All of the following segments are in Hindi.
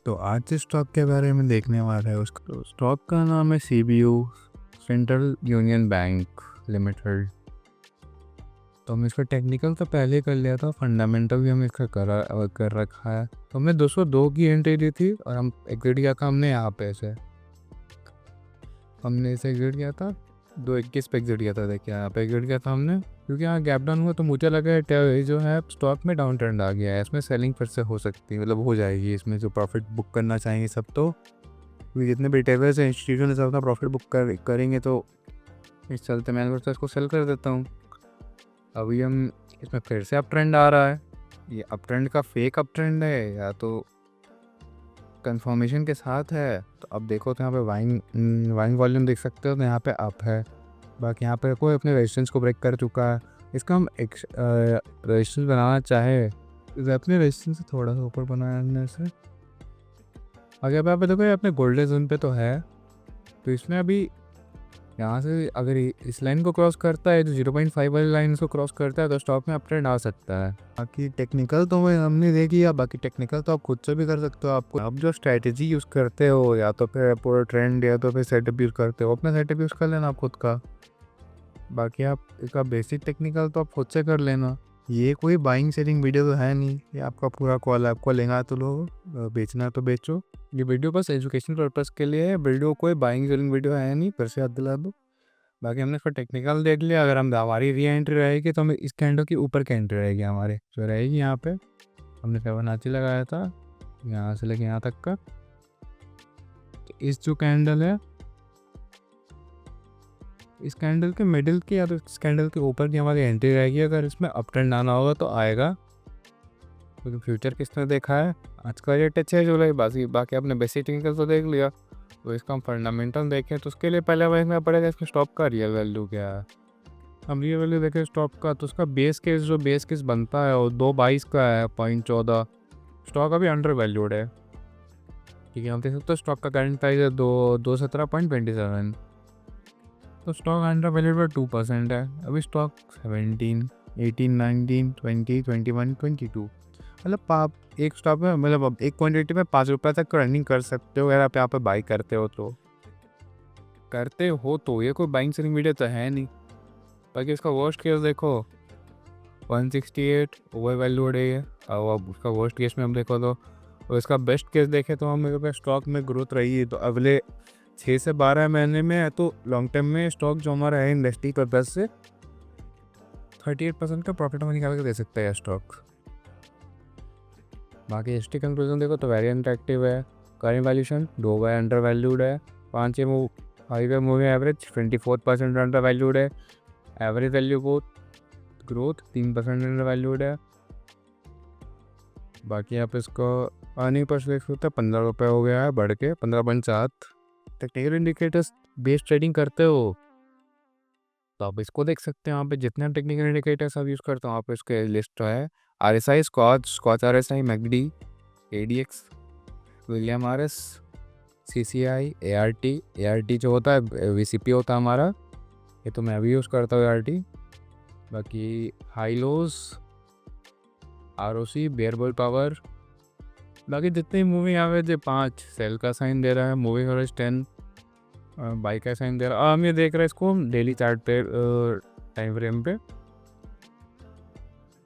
तो आज जिस स्टॉक के बारे में देखने वाला है उसका तो स्टॉक का नाम है CBU, central union bank limited. तो हम इसका टेक्निकल तो पहले कर लिया था, फंडामेंटल भी हम इसका कर रखा है। तो हमने 202 की एंट्री दी थी और हम एग्जिट किया था हमने यहाँ पे से हमने इसे एग्जिट किया था 221 पे एग्जिट किया था। देखिए यहाँ पे एग्जिट किया था हमने, क्योंकि यहाँ गैप डाउन हुआ तो मुझे लगा ये जो है स्टॉक में डाउन ट्रेंड आ गया है, इसमें सेलिंग फिर से हो सकती है, मतलब हो जाएगी इसमें जो प्रॉफिट बुक करना चाहेंगे सब। तो जितने भी रिटेलर्स हैं, इंस्टीट्यूशन सब अपना प्रॉफिट बुक करेंगे, तो इस चलते मैंने सोचा इसको सेल कर देता हूँ। अभी हम इसमें फिर से अप ट्रेंड आ रहा है, ये अप ट्रेंड का फेक अप ट्रेंड है या तो कंफर्मेशन के साथ है। तो अब देखो तो यहाँ पे वाइंग वॉल्यूम देख सकते हो, तो यहाँ पे अप है। बाकी यहाँ पे कोई अपने रेजिस्टेंस को ब्रेक कर चुका है। इसका हम रेजिस्टेंस बनाना चाहे तो अपने रेजिस्टेंस से थोड़ा सा ऊपर बनाने से अगर आप देखो ये अपने गोल्डन जोन पे तो है। तो इसमें अभी यहाँ से अगर इस लाइन को क्रॉस करता है, जो 0.5 वाली लाइन को क्रॉस करता है, तो स्टॉक में अप ट्रेंड आ सकता है। बाकी टेक्निकल तो हमने देख लिया, बाकी टेक्निकल तो आप खुद से भी कर सकते हो। आपको आप जो स्ट्रैटेजी यूज़ करते हो, या तो फिर पूरा ट्रेंड या तो फिर सेटअप यूज़ करते हो, अपना सेटअप यूज़ कर लेना आप खुद का। बाकी आप इसका बेसिक टेक्निकल तो आप खुद से कर लेना। ये कोई बाइंग सेलिंग वीडियो तो है नहीं, ये आपका पूरा कॉल है, आपको लेना तो लो, बेचना तो बेचो। ये वीडियो बस एजुकेशन पर्पज़ के लिए है, वीडियो कोई बाइंग सेलिंग वीडियो है नहीं, फिर से याद दिला दो। बाकी हमने इसका टेक्निकल देख लिया। अगर हम हमारी री एंट्री रहेगी तो हमें इस कैंडल की ऊपर की एंट्री रहेगी, हमारे जो रहेगी यहाँ पे हमने फिबोनाची लगाया था यहाँ से लेके यहाँ तक का। तो इस जो कैंडल है, इस कैंडल के मिडिल की या तो इस कैंडल के ऊपर की हमारी एंट्री रहेगी। अगर इसमें अप ट्रेंड आना होगा तो आएगा, क्योंकि फ्यूचर किसने देखा है, आज का रेट अच्छे जो है। बाकी आपने बेसिक टेक्निकल तो देख लिया, तो इसका हम फंडामेंटल देखें तो उसके लिए पहले हमें देखना पड़ेगा इसमें स्टॉक का रियल वैल्यू क्या है। हम रियल वैल्यू देखें स्टॉक का, तो उसका बेस केस बनता है वो 222 का है, 0.14। स्टॉक अभी अंडर वैल्यूड है, ठीक है। हम देख सकते हो स्टॉक का करंट प्राइस है 217.27। तो स्टॉक अंडर वैल्यूड पर 2% है। अभी स्टॉक 17, 18, 19, 20, 21, 22, मतलब आप एक स्टॉक में, मतलब अब एक क्वान्टिटी में 5 रुपये तक रनिंग कर सकते हो। अगर आप यहाँ पे बाई करते हो तो ये कोई बाइंग सेलिंग वीडियो तो है नहीं। बाकी इसका वर्स्ट केस देखो 168 ओवर वैल्यूड है ये, और अब उसका वर्स्ट केस में हम देखो तो, और इसका बेस्ट केस देखें तो हम स्टॉक में ग्रोथ रही है। तो अगले 6 से 12 महीने में तो लॉन्ग टर्म में स्टॉक जो हमारा है इंडस्ट्री पर्पज से 38% का प्रॉफिट हम निकाल के दे सकते हैं स्टॉक। बाकी हिस्ट्री कंक्लूजन देखो तो वेरी अट्रैक्टिव है। Current valuation 2 by undervalued है। 5 year moving average 24% undervalued है। Average value growth 3% undervalued है। बाकी आप इसको अर्निंग पर देख सकते हैं 15 रुपये हो गया है, बढ़ के 15.7। टेक्निकल इंडिकेटर्स बेस्ड ट्रेडिंग करते हो तो आप इसको देख सकते हैं। वहाँ पे जितने टेक्निकल इंडिकेटर्स आप यूज़ करते हो वहाँ पे इसके लिस्ट है। RSI, stoch RSI, MACD, ADX, William RS, CCI, ART जो होता है VCP होता है हमारा, ये तो मैं भी यूज़ करता हूँ ART। बाकी हाई लोज, ROC, बेयरबल पावर। बाकी जितने मूविंग एवरेज 5 सेल का साइन दे रहा है, मूविंग एवरेज 10 बाई का साइन दे रहा है। हम ये देख रहे हैं इसको डेली चार्ट पे, टाइम फ्रेम पे,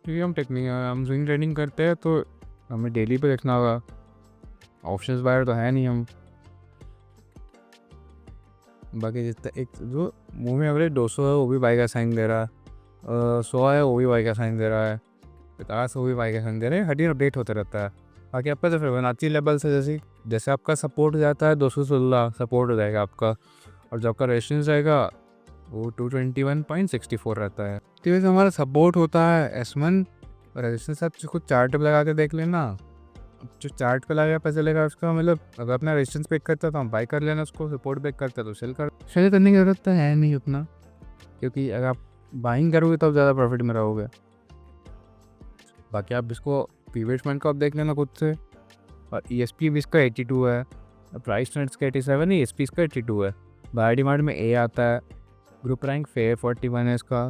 क्योंकि हम स्विंग ट्रेडिंग करते हैं तो हमें डेली पे देखना होगा, ऑप्शंस बायर तो है नहीं हम। बाकी जितना एक जो मूविंग एवरेज 200 है वो भी बाई का साइन दे रहा है, 100 है वो भी बाई का साइन दे रहा है, 50 वो भी बाई का साइन दे रहे हैं। हर दिन अपडेट होता रहता है। बाकी आपका जो फिबोनाची लेवल से जैसे आपका सपोर्ट जाता है 216 सपोर्ट हो जाएगा आपका, और जो आपका रेजिस्टेंस जाएगा वो 221.64 रहता है। तो वैसे हमारा सपोर्ट होता है S1, और रेजिस्टेंस आप कुछ चार्ट पे लगा के देख लेना। जो चार्ट पे लगा पता चलेगा उसका, मतलब अगर अपना रेजिस्टेंस ब्रेक करता है तो हम बाई कर लेना उसको, सपोर्ट ब्रेक करता है तो सेल करने की ज़रूरत तो है नहीं उतना, क्योंकि अगर आप बाइंग करोगे तो आप ज़्यादा प्रॉफिट में रहोगे। बाकी आप इसको पीवीएस पॉइंट को आप देख लेना खुद से, और ESP भी इसका 82 है, प्राइस ट्रेंड्स का 87 है, ESP इसका 82 है। बाय डिमांड में A आता है, ग्रुप रैंक फेयर 41 है इसका।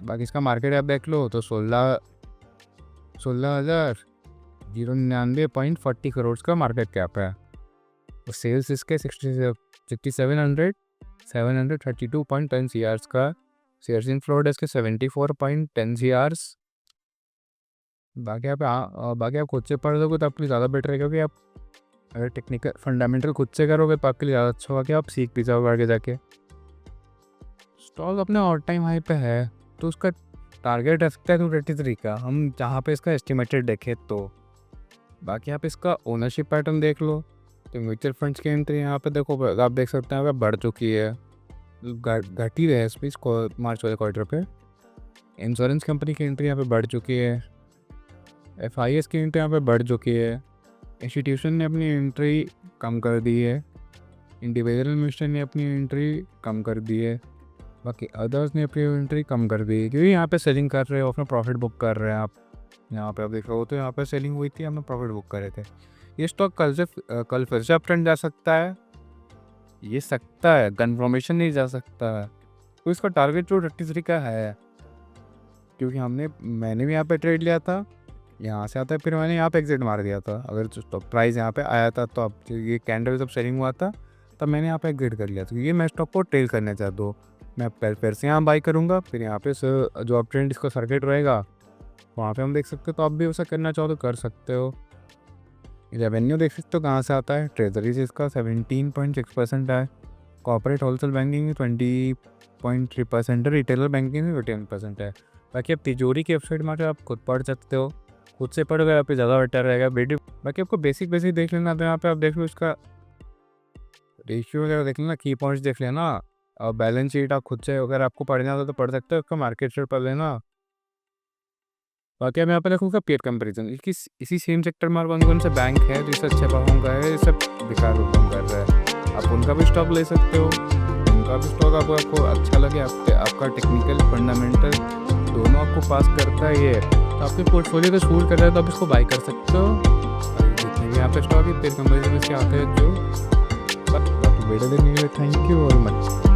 बाकी इसका मार्केट आप देख लो तो 16,000 099.40 करोड़ का मार्केट कैप है। और सेल्स इसके 732.10 CRs का। शेयर्स इन फ्लोट है इसके 74.10 CRs। बाकी आप खुद से पढ़ लोगे तो आपके लिए ज़्यादा बेटर है, क्योंकि आप अगर टेक्निकल फंडामेंटल खुद से करोगे तो आपके लिए ज़्यादा अच्छा होगा कि आप सीख भी जाओगे आगे जाके। स्टॉक अपने ऑल टाइम हाई पे है, तो उसका टारगेट रह सकता है 233 का, हम जहाँ पे इसका एस्टिमेटेड देखें तो। बाकी आप इसका ओनरशिप पैटर्न देख लो, तो म्यूचुअल फंड्स की एंट्री यहाँ पे देखो, आप देख सकते हैं बढ़ चुकी है, घटी है इस बीच मार्च वाले क्वार्टर पे। इंश्योरेंस कंपनी की एंट्री यहाँ पे बढ़ चुकी है, FIS की एंट्री यहाँ पे बढ़ चुकी है, इंस्टीट्यूशन ने अपनी एंट्री कम कर दी है, इंडिविजुअल इन्वेस्टर ने अपनी एंट्री कम कर दी है, बाकी अदर्स ने अपनी एंट्री कम कर दी है, क्योंकि यहाँ पे सेलिंग कर रहे हो, अपना प्रॉफिट बुक कर रहे हैं आप। यहाँ पे आप देख रहे हो तो यहाँ पे सेलिंग हुई थी, हमने प्रॉफिट बुक कर रहे थे। ये स्टॉक कल फिर से अप ट्रेंड जा सकता है, ये सकता है, कन्फर्मेशन नहीं जा सकता है। तो इसका टारगेट 233 का है, क्योंकि मैंने भी यहाँ पे ट्रेड लिया था, यहाँ से आता है, फिर मैंने यहाँ पे एग्जिट मार दिया था। अगर स्टॉक प्राइस यहाँ पे आया था तो अब ये कैंडल जब सेलिंग हुआ था तब मैंने यहाँ पे एग्जिट कर लिया था, क्योंकि मैं स्टॉक को ट्रेल करना चाहता हूँ। मैं फिर से यहाँ बाई करूँगा, फिर यहाँ पे जो अप ट्रेंड इसका सर्किट रहेगा वहाँ पे हम देख सकते हो, तो आप भी उसे करना चाहो तो कर सकते हो। रेवेन्यू देख सकते हो कहाँ से आता है, ट्रेजरी से इसका 17.6% है, कॉर्पोरेट होलसेल बैंकिंग में 20.3% है, रिटेलर बैंकिंग में 10% है। बाकी आप तिजोरी की वेबसाइट में आप खुद पढ़ सकते हो, खुद से पढ़ोगे आप ज़्यादा बेटर रहेगा। बाकी आपको बेसिक देख लेना, तो यहाँ पे आप देख लो इसका रेशियो वगैरह देख लेना, की पॉइंट्स देख लेना, और बैलेंस शीट आप खुद से अगर आपको पढ़ना हो तो पढ़ सकते हो, उसका मार्केट शेयर पढ़ लेना। बाकी मैं यहाँ पे देखूँगा पीयर कंपेरिजन, इसी सेम सेक्टर में और कौन से बैंक है जो इससे अच्छा परफॉर्म कर रहे हैं, इससे बेकार परफॉर्म कर रहा है, आप उनका भी स्टॉक ले सकते हो। उनका भी स्टॉक आपको अच्छा लगे, आपका टेक्निकल फंडामेंटल दोनों आपको पास करता है ये, तो आपके पोर्टफोलियो को सूट कर रहा है तो आप इसको बाई कर सकते हो। जितने भी यहाँ पे स्टॉक है पीयर कंपेरिजन इसके आते हैं जो। वीडियो देखने के लिए थैंक यू वेरी मच।